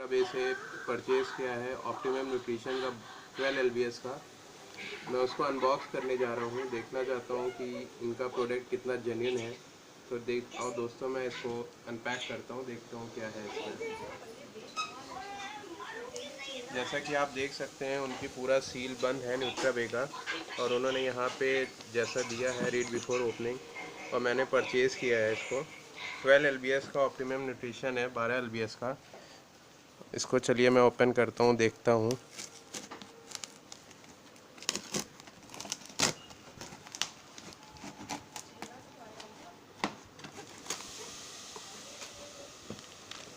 वे से परचेज़ किया है ऑप्टिमम न्यूट्रिशन का 12 LBS का। मैं उसको अनबॉक्स करने जा रहा हूँ, देखना चाहता हूँ कि इनका प्रोडक्ट कितना जेन्युइन है। तो देख और दोस्तों मैं इसको अनपैक करता हूँ, देखता हूँ क्या है इसमें। जैसा कि आप देख सकते हैं उनकी पूरा सील बंद है न्यूट्राबे का, और उन्होंने यहाँ पे जैसा दिया है रीड बिफोर ओपनिंग, और मैंने परचेज़ किया है इसको। 12 LBS का ऑप्टिमम न्यूट्रिशन है, 12 LBS का। इसको चलिए मैं ओपन करता हूँ, देखता हूँ।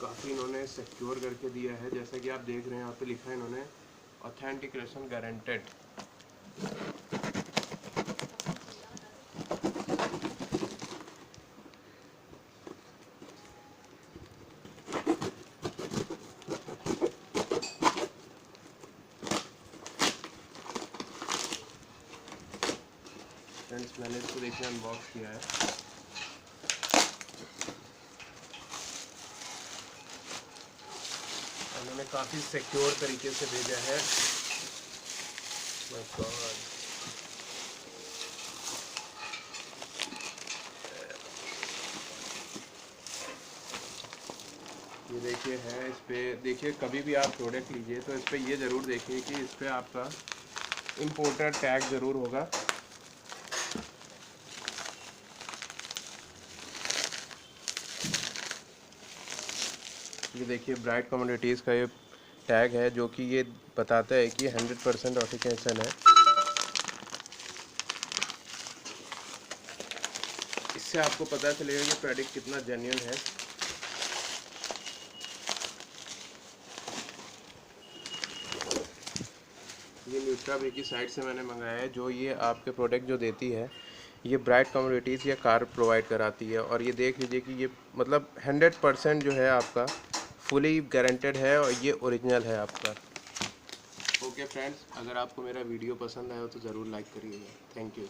काफ़ी इन्होंने सिक्योर करके दिया है, जैसा कि आप देख रहे हैं यहाँ पे लिखा है इन्होंने ऑथेंटिकेशन गारंटेड। फ्रेंड्स मैंने इसको देखिए अनबॉक्स किया है। उन्होंने काफ़ी सिक्योर तरीके से भेजा है। माय गॉड, ये देखिए है इस पर। देखिए कभी भी आप प्रोडक्ट लीजिए तो इस पर ये ज़रूर देखिए कि इस पर आपका इंपोर्टर टैग ज़रूर होगा। ये देखिए ब्राइट कमोडिटीज़ का ये टैग है, जो कि ये बताता है कि 100% ऑथेंटिकेशन है। इससे आपको पता चलेगा कि प्रोडक्ट कितना जेन्युइन है। ये न्यूट्राबे की साइट से मैंने मंगाया है। जो ये आपके प्रोडक्ट जो देती है, ये ब्राइट कमोडिटीज़ या कार प्रोवाइड कराती है। और ये देख लीजिए कि ये मतलब 100% जो है आपका फुली गारंटेड है, और ये ओरिजिनल है आपका। ओके फ्रेंड्स, अगर आपको मेरा वीडियो पसंद आया हो तो ज़रूर लाइक करिएगा। Thank you.